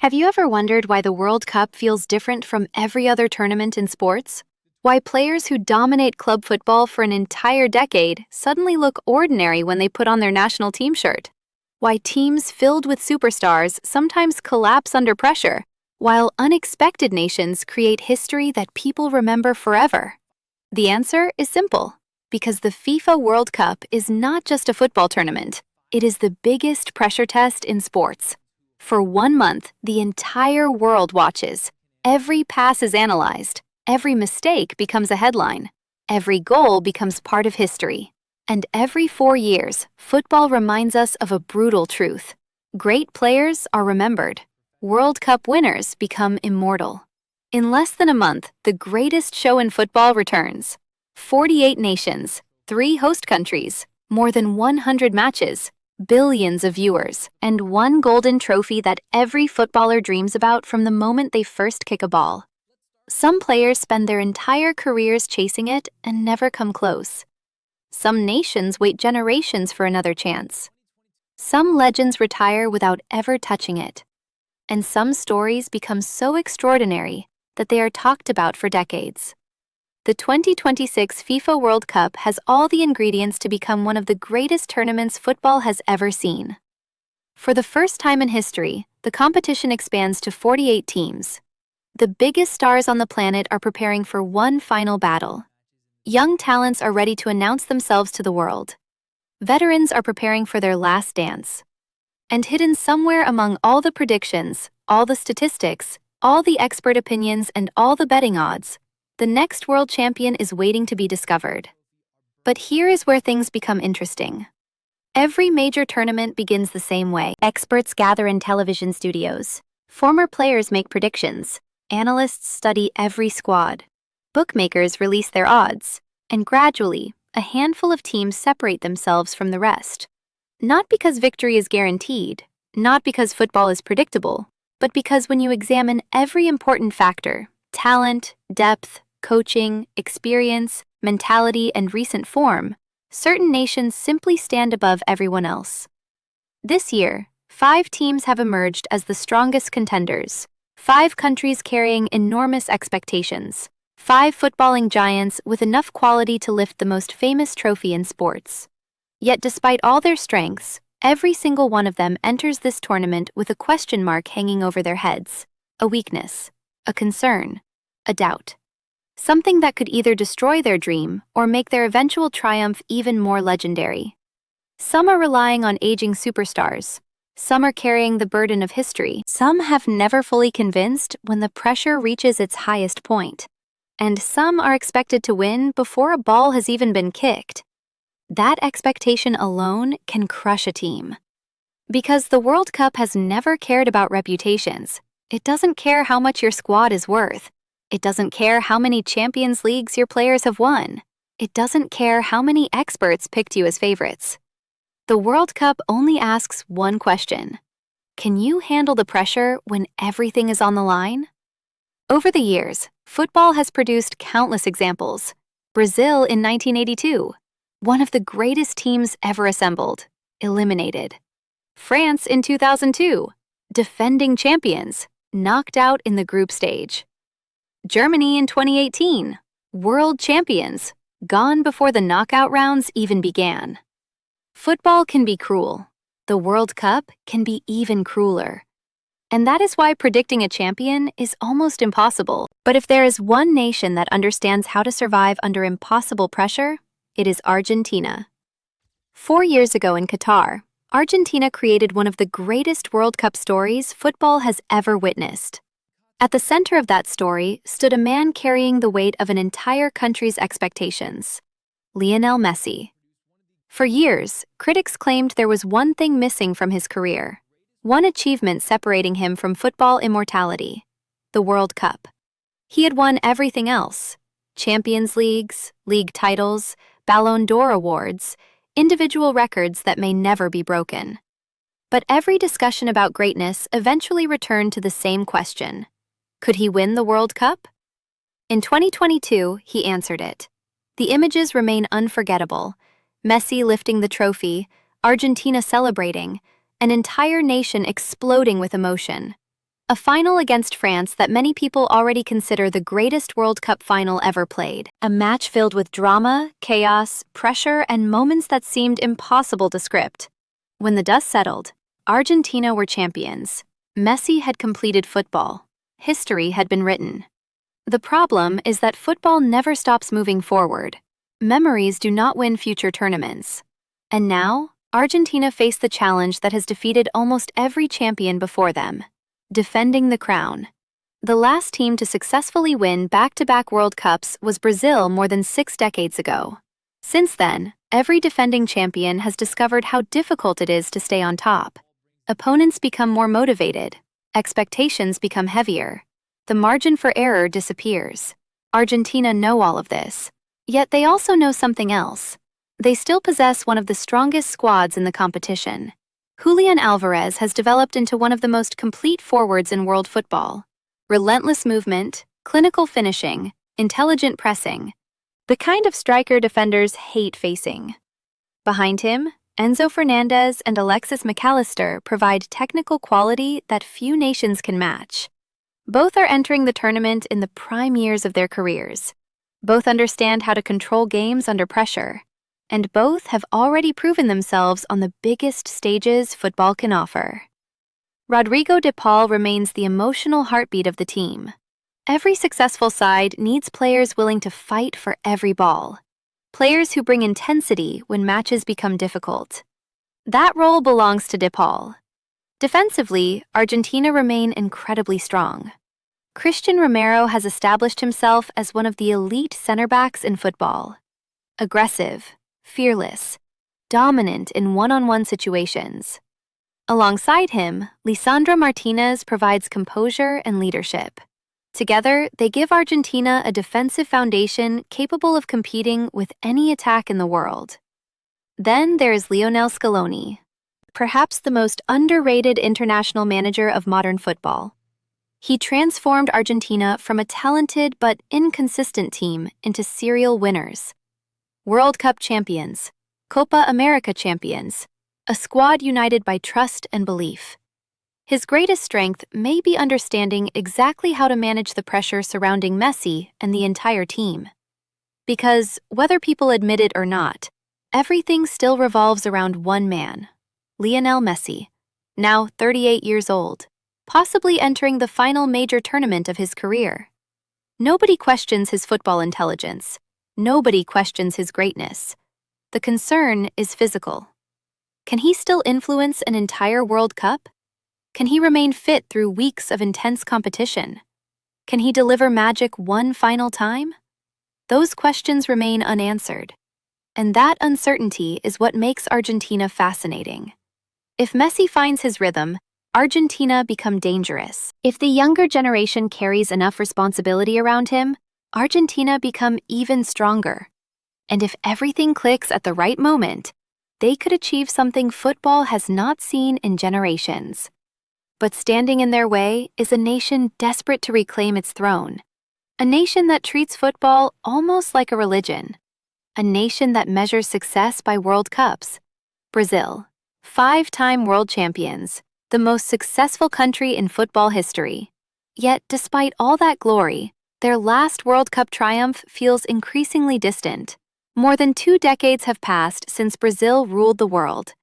Have you ever wondered why the World Cup feels different from every other tournament in sports? Why players who dominate club football for an entire decade suddenly look ordinary when they put on their national team shirt? Why teams filled with superstars sometimes collapse under pressure, while unexpected nations create history that people remember forever? The answer is simple. Because the FIFA World Cup is not just a football tournament, it is the biggest pressure test in sports. For 1 month, the entire world watches. Every pass is analyzed. Every mistake becomes a headline. Every goal becomes part of history. And every 4 years, football reminds us of a brutal truth. Great players are remembered. World Cup winners become immortal. In less than a month, the greatest show in football returns. 48 nations, 3 host countries, more than 100 matches, billions of viewers, and one golden trophy that every footballer dreams about from the moment they first kick a ball. Some players spend their entire careers chasing it and never come close. Some nations wait generations for another chance. Some legends retire without ever touching it. And some stories become so extraordinary that they are talked about for decades. The 2026 FIFA World Cup has all the ingredients to become one of the greatest tournaments football has ever seen. For the first time in history, the competition expands to 48 teams. The biggest stars on the planet are preparing for one final battle. Young talents are ready to announce themselves to the world. Veterans are preparing for their last dance. And hidden somewhere among all the predictions, all the statistics, all the expert opinions, and all the betting odds, the next world champion is waiting to be discovered. But here is where things become interesting. Every major tournament begins the same way. Experts gather in television studios. Former players make predictions. Analysts study every squad. Bookmakers release their odds. And gradually, a handful of teams separate themselves from the rest. Not because victory is guaranteed, not because football is predictable, but because when you examine every important factor, talent, depth, coaching, experience, mentality, and recent form, certain nations simply stand above everyone else. This year, 5 teams have emerged as the strongest contenders, 5 countries carrying enormous expectations, 5 footballing giants with enough quality to lift the most famous trophy in sports. Yet despite all their strengths, every single one of them enters this tournament with a question mark hanging over their heads, a weakness, a concern, a doubt. Something that could either destroy their dream or make their eventual triumph even more legendary. Some are relying on aging superstars. Some are carrying the burden of history. Some have never fully convinced when the pressure reaches its highest point. And some are expected to win before a ball has even been kicked. That expectation alone can crush a team. Because the World Cup has never cared about reputations. It doesn't care how much your squad is worth. It doesn't care how many Champions Leagues your players have won. It doesn't care how many experts picked you as favorites. The World Cup only asks one question. Can you handle the pressure when everything is on the line? Over the years, football has produced countless examples. Brazil in 1982, one of the greatest teams ever assembled, eliminated. France in 2002, defending champions, knocked out in the group stage. Germany in 2018, world champions, gone before the knockout rounds even began. Football can be cruel. The World Cup can be even crueler. And that is why predicting a champion is almost impossible. But if there is one nation that understands how to survive under impossible pressure, it is Argentina. 4 years ago in Qatar, Argentina created one of the greatest World Cup stories football has ever witnessed. At the center of that story stood a man carrying the weight of an entire country's expectations, Lionel Messi. For years, critics claimed there was one thing missing from his career, one achievement separating him from football immortality, the World Cup. He had won everything else: Champions Leagues, league titles, Ballon d'Or awards, individual records that may never be broken. But every discussion about greatness eventually returned to the same question. Could he win the World Cup? In 2022, he answered it. The images remain unforgettable. Messi lifting the trophy, Argentina celebrating, an entire nation exploding with emotion. A final against France that many people already consider the greatest World Cup final ever played. A match filled with drama, chaos, pressure, and moments that seemed impossible to script. When the dust settled, Argentina were champions. Messi had completed football. History had been written. The problem is that football never stops moving forward. Memories do not win future tournaments. And now, Argentina faced the challenge that has defeated almost every champion before them: defending the crown. The last team to successfully win back-to-back World Cups was Brazil more than 6 decades ago. Since then, every defending champion has discovered how difficult it is to stay on top. Opponents become more motivated. Expectations become heavier. The margin for error disappears. Argentina know all of this. Yet they also know something else. They still possess one of the strongest squads in the competition. Julian Alvarez has developed into one of the most complete forwards in world football. Relentless movement, clinical finishing, intelligent pressing. The kind of striker defenders hate facing. Behind him, Enzo Fernandez and Alexis McAllister provide technical quality that few nations can match. Both are entering the tournament in the prime years of their careers. Both understand how to control games under pressure. And both have already proven themselves on the biggest stages football can offer. Rodrigo de Paul remains the emotional heartbeat of the team. Every successful side needs players willing to fight for every ball. Players who bring intensity when matches become difficult. That role belongs to de Paul. Defensively, Argentina remain incredibly strong. Christian Romero has established himself as one of the elite center-backs in football. Aggressive, fearless, dominant in one-on-one situations. Alongside him, Lisandro Martinez provides composure and leadership. Together, they give Argentina a defensive foundation capable of competing with any attack in the world. Then there is Lionel Scaloni, perhaps the most underrated international manager of modern football. He transformed Argentina from a talented but inconsistent team into serial winners. World Cup champions, Copa America champions, a squad united by trust and belief. His greatest strength may be understanding exactly how to manage the pressure surrounding Messi and the entire team. Because, whether people admit it or not, everything still revolves around one man, Lionel Messi, now 38 years old, possibly entering the final major tournament of his career. Nobody questions his football intelligence. Nobody questions his greatness. The concern is physical. Can he still influence an entire World Cup? Can he remain fit through weeks of intense competition? Can he deliver magic one final time? Those questions remain unanswered. And that uncertainty is what makes Argentina fascinating. If Messi finds his rhythm, Argentina become dangerous. If the younger generation carries enough responsibility around him, Argentina become even stronger. And if everything clicks at the right moment, they could achieve something football has not seen in generations. But standing in their way is a nation desperate to reclaim its throne. A nation that treats football almost like a religion. A nation that measures success by World Cups. Brazil, 5-time world champions, the most successful country in football history. Yet, despite all that glory, their last World Cup triumph feels increasingly distant. More than 2 decades have passed since Brazil ruled the world.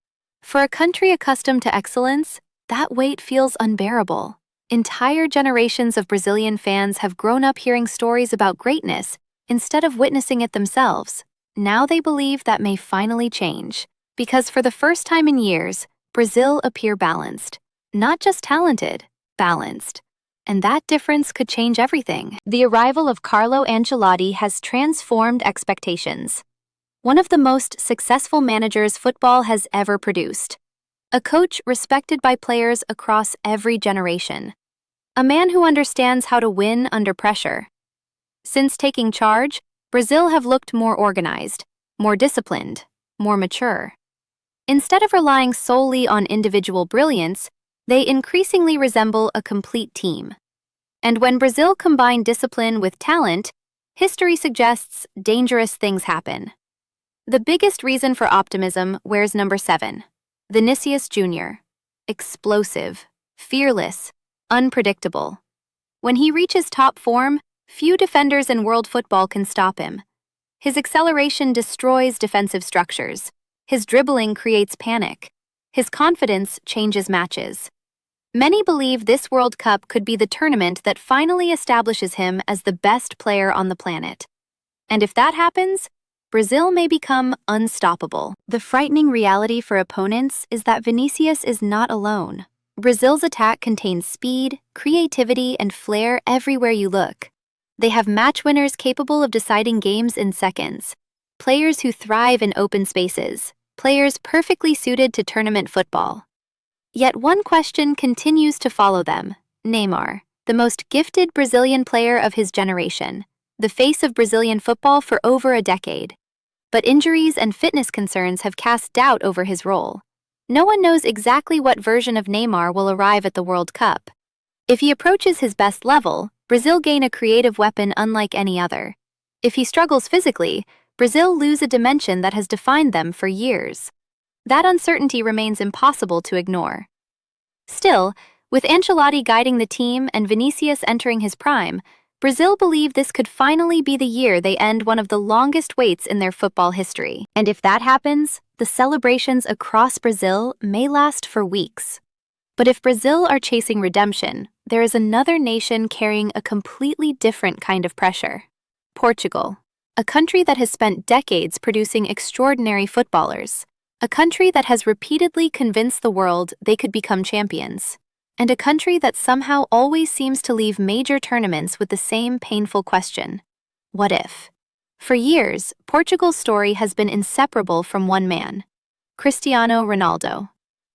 For a country accustomed to excellence, that weight feels unbearable. Entire generations of Brazilian fans have grown up hearing stories about greatness instead of witnessing it themselves. Now they believe that may finally change, because for the first time in years, Brazil appear balanced. Not just talented, balanced. And that difference could change everything. The arrival of Carlo Ancelotti has transformed expectations. One of the most successful managers football has ever produced. A coach respected by players across every generation. A man who understands how to win under pressure. Since taking charge, Brazil have looked more organized, more disciplined, more mature. Instead of relying solely on individual brilliance, they increasingly resemble a complete team. And when Brazil combine discipline with talent, history suggests dangerous things happen. The biggest reason for optimism wears number 7, Vinícius Júnior. Explosive, fearless, unpredictable. When he reaches top form, few defenders in world football can stop him. His acceleration destroys defensive structures. His dribbling creates panic. His confidence changes matches. Many believe this World Cup could be the tournament that finally establishes him as the best player on the planet. And if that happens, Brazil may become unstoppable. The frightening reality for opponents is that Vinícius is not alone. Brazil's attack contains speed, creativity, and flair everywhere you look. They have match winners capable of deciding games in seconds, players who thrive in open spaces, players perfectly suited to tournament football. Yet one question continues to follow them: Neymar, the most gifted Brazilian player of his generation, the face of Brazilian football for over a decade. But injuries and fitness concerns have cast doubt over his role. No one knows exactly what version of Neymar will arrive at the World Cup. If he approaches his best level, Brazil gain a creative weapon unlike any other. If he struggles physically, Brazil lose a dimension that has defined them for years. That uncertainty remains impossible to ignore. Still, with Ancelotti guiding the team and Vinícius entering his prime, Brazil believe this could finally be the year they end one of the longest waits in their football history. And if that happens, the celebrations across Brazil may last for weeks. But if Brazil are chasing redemption, there is another nation carrying a completely different kind of pressure: Portugal, a country that has spent decades producing extraordinary footballers, a country that has repeatedly convinced the world they could become champions, and a country that somehow always seems to leave major tournaments with the same painful question: what if? For years, Portugal's story has been inseparable from one man: Cristiano Ronaldo.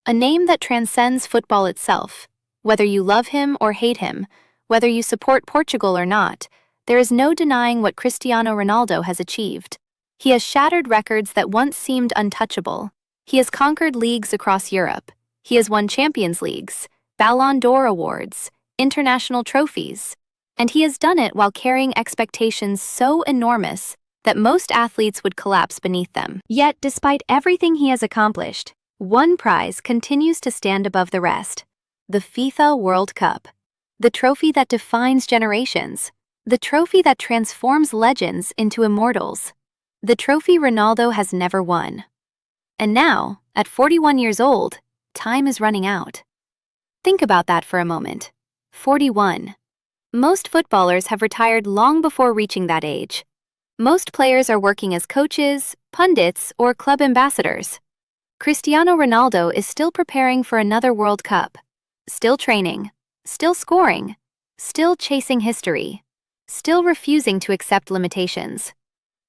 A name that transcends football itself. Whether you love him or hate him, whether you support Portugal or not, there is no denying what Cristiano Ronaldo has achieved. He has shattered records that once seemed untouchable. He has conquered leagues across Europe. He has won Champions Leagues, Ballon d'Or awards, international trophies. And he has done it while carrying expectations so enormous that most athletes would collapse beneath them. Yet, despite everything he has accomplished, one prize continues to stand above the rest: the FIFA World Cup. The trophy that defines generations. The trophy that transforms legends into immortals. The trophy Ronaldo has never won. And now, at 41 years old, time is running out. Think about that for a moment. 41. Most footballers have retired long before reaching that age. Most players are working as coaches, pundits, or club ambassadors. Cristiano Ronaldo is still preparing for another World Cup. Still training, still scoring, still chasing history, still refusing to accept limitations.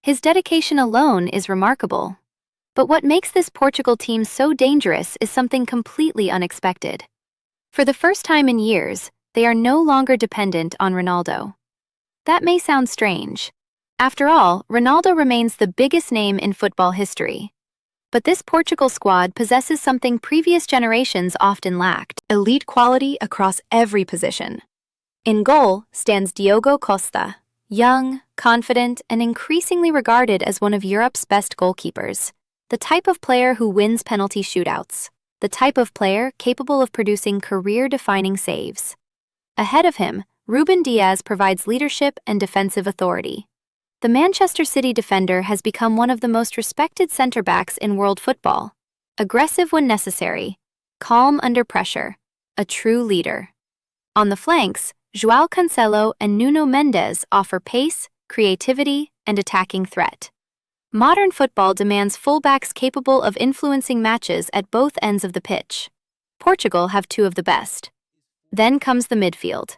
His dedication alone is remarkable. But what makes this Portugal team so dangerous is something completely unexpected. For the first time in years, they are no longer dependent on Ronaldo. That may sound strange. After all, Ronaldo remains the biggest name in football history. But this Portugal squad possesses something previous generations often lacked: elite quality across every position. In goal stands Diogo Costa, young, confident, and increasingly regarded as one of Europe's best goalkeepers. The type of player who wins penalty shootouts. The type of player capable of producing career-defining saves. Ahead of him, Ruben Dias provides leadership and defensive authority. The Manchester City defender has become one of the most respected center-backs in world football. Aggressive when necessary, calm under pressure, a true leader. On the flanks, João Cancelo and Nuno Mendes offer pace, creativity, and attacking threat. Modern football demands fullbacks capable of influencing matches at both ends of the pitch. Portugal have two of the best. Then comes the midfield.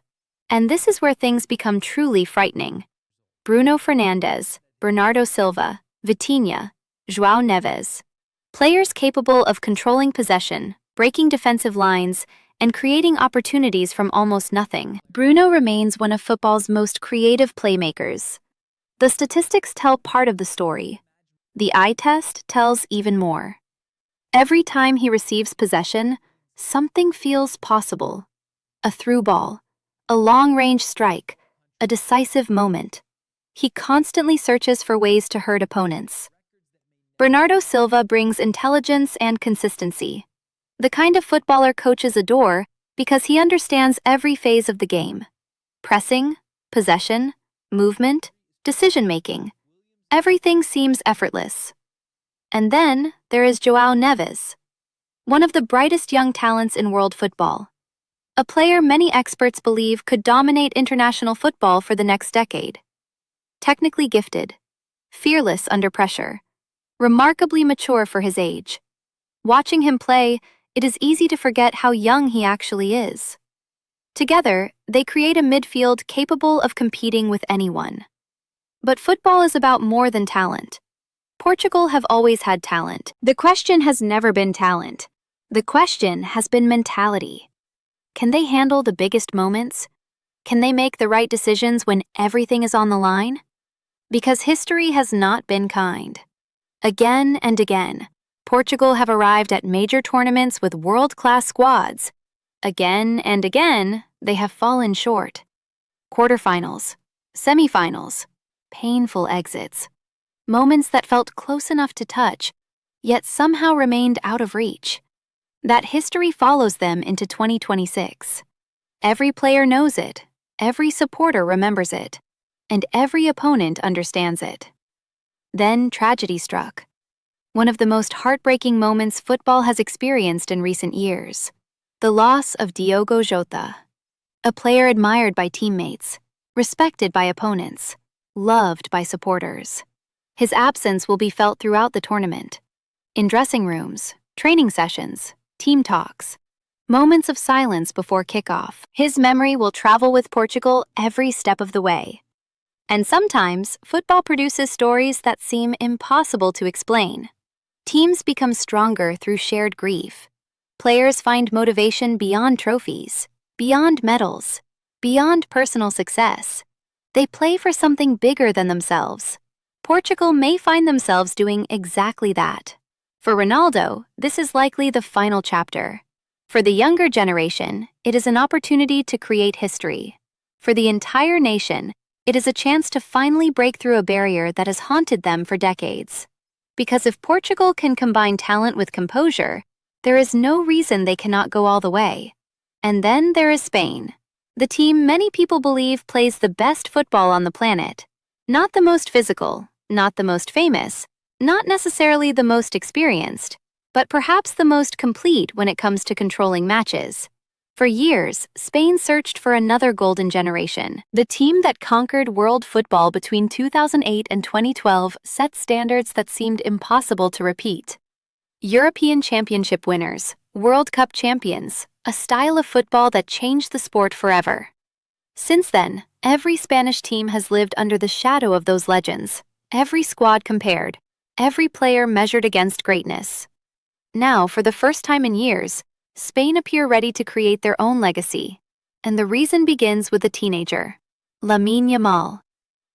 And this is where things become truly frightening. Bruno Fernandes, Bernardo Silva, Vitinha, João Neves. Players capable of controlling possession, breaking defensive lines, and creating opportunities from almost nothing. Bruno remains one of football's most creative playmakers. The statistics tell part of the story. The eye test tells even more. Every time he receives possession, something feels possible. A through ball, a long-range strike, a decisive moment. He constantly searches for ways to hurt opponents. Bernardo Silva brings intelligence and consistency. The kind of footballer coaches adore, because he understands every phase of the game: pressing, possession, movement, decision-making. Everything seems effortless. And then there is João Neves, one of the brightest young talents in world football. A player many experts believe could dominate international football for the next decade. Technically gifted, fearless under pressure, remarkably mature for his age. Watching him play, it is easy to forget how young he actually is. Together, they create a midfield capable of competing with anyone. But football is about more than talent. Portugal have always had talent. The question has never been talent. The question has been mentality. Can they handle the biggest moments? Can they make the right decisions when everything is on the line? Because history has not been kind. Again and again, Portugal have arrived at major tournaments with world-class squads. Again and again, they have fallen short. Quarterfinals, semifinals, painful exits. Moments that felt close enough to touch, yet somehow remained out of reach. That history follows them into 2026. Every player knows it, every supporter remembers it, and every opponent understands it. Then tragedy struck. One of the most heartbreaking moments football has experienced in recent years. The loss of Diogo Jota, a player admired by teammates, respected by opponents, loved by supporters. His absence will be felt throughout the tournament. In dressing rooms, training sessions, team talks, moments of silence before kickoff. His memory will travel with Portugal every step of the way. And sometimes, football produces stories that seem impossible to explain. Teams become stronger through shared grief. Players find motivation beyond trophies, beyond medals, beyond personal success. They play for something bigger than themselves. Portugal may find themselves doing exactly that. For Ronaldo, this is likely the final chapter. For the younger generation, it is an opportunity to create history. For the entire nation, it is a chance to finally break through a barrier that has haunted them for decades. Because if Portugal can combine talent with composure, there is no reason they cannot go all the way. And then there is Spain, the team many people believe plays the best football on the planet. Not the most physical, not the most famous, not necessarily the most experienced, but perhaps the most complete when it comes to controlling matches. For years, Spain searched for another golden generation. The team that conquered world football between 2008 and 2012 set standards that seemed impossible to repeat. European Championship winners, World Cup champions, a style of football that changed the sport forever. Since then, every Spanish team has lived under the shadow of those legends, every squad compared, every player measured against greatness. Now, for the first time in years, Spain appear ready to create their own legacy. And the reason begins with a teenager, Lamine Yamal.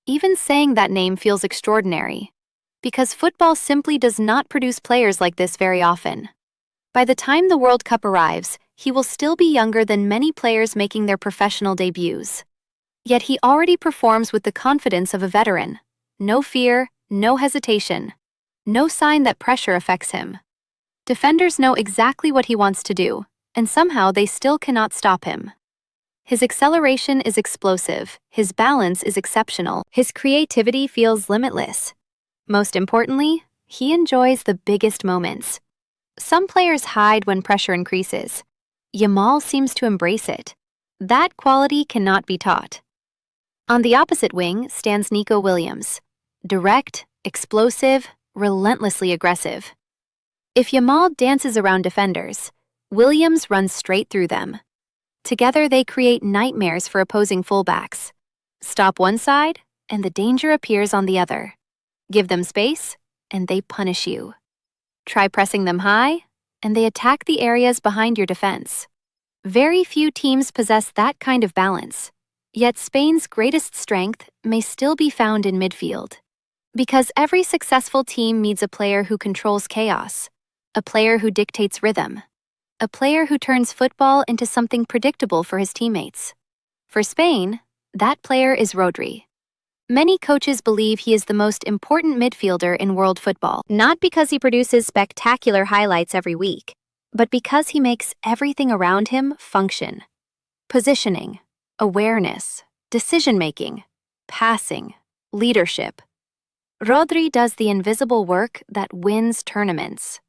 Even saying that name feels extraordinary, because football simply does not produce players like this very often. By the time the World Cup arrives, he will still be younger than many players making their professional debuts. Yet he already performs with the confidence of a veteran. No fear, no hesitation. No sign that pressure affects him. Defenders know exactly what he wants to do, and somehow they still cannot stop him. His acceleration is explosive, his balance is exceptional, his creativity feels limitless. Most importantly, he enjoys the biggest moments. Some players hide when pressure increases. Yamal seems to embrace it. That quality cannot be taught. On the opposite wing stands Nico Williams. Direct, explosive, relentlessly aggressive. If Yamal dances around defenders, Williams runs straight through them. Together they create nightmares for opposing fullbacks. Stop one side, and the danger appears on the other. Give them space, and they punish you. Try pressing them high, and they attack the areas behind your defense. Very few teams possess that kind of balance. Yet Spain's greatest strength may still be found in midfield. Because every successful team needs a player who controls chaos, a player who dictates rhythm, a player who turns football into something predictable for his teammates. For Spain, that player is Rodri. Many coaches believe he is the most important midfielder in world football, not because he produces spectacular highlights every week, but because he makes everything around him function. Positioning, awareness, decision-making, passing, leadership. Rodri does the invisible work that wins tournaments.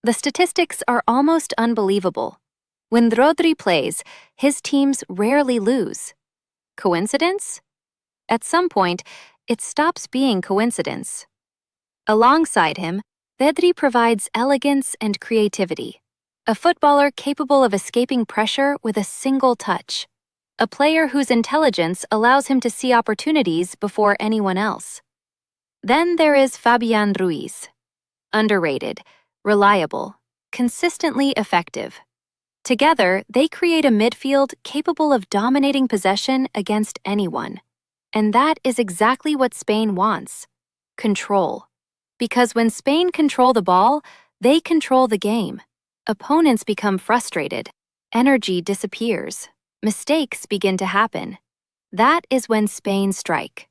The statistics are almost unbelievable. When Rodri plays, his teams rarely lose. Coincidence? At some point, it stops being coincidence. Alongside him, Pedri provides elegance and creativity. A footballer capable of escaping pressure with a single touch. A player whose intelligence allows him to see opportunities before anyone else. Then there is Fabian Ruiz. Underrated, reliable, consistently effective. Together, they create a midfield capable of dominating possession against anyone. And that is exactly what Spain wants. Control. Because when Spain control the ball, they control the game. Opponents become frustrated. Energy disappears. Mistakes begin to happen. That is when Spain strike.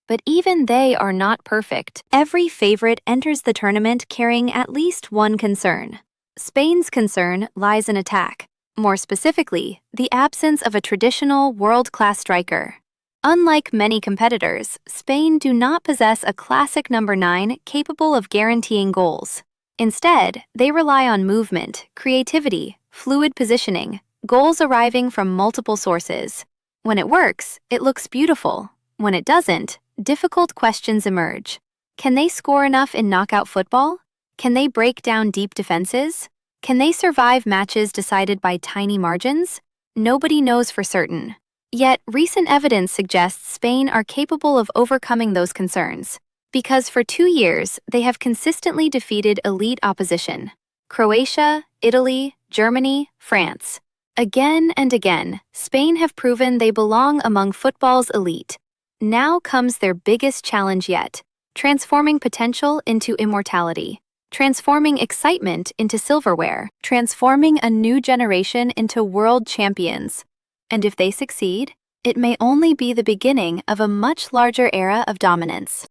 But even they are not perfect. Every favorite enters the tournament carrying at least one concern. Spain's concern lies in attack. More specifically, the absence of a traditional world-class striker. Unlike many competitors, Spain do not possess a classic number 9 capable of guaranteeing goals. Instead, they rely on movement, creativity, fluid positioning, goals arriving from multiple sources. When it works, it looks beautiful. When it doesn't, difficult questions emerge. Can they score enough in knockout football? Can they break down deep defenses? Can they survive matches decided by tiny margins? Nobody knows for certain. Yet, recent evidence suggests Spain are capable of overcoming those concerns. Because for 2 years, they have consistently defeated elite opposition. Croatia, Italy, Germany, France. Again and again, Spain have proven they belong among football's elite. Now comes their biggest challenge yet, transforming potential into immortality, transforming excitement into silverware, transforming a new generation into world champions. And if they succeed, it may only be the beginning of a much larger era of dominance.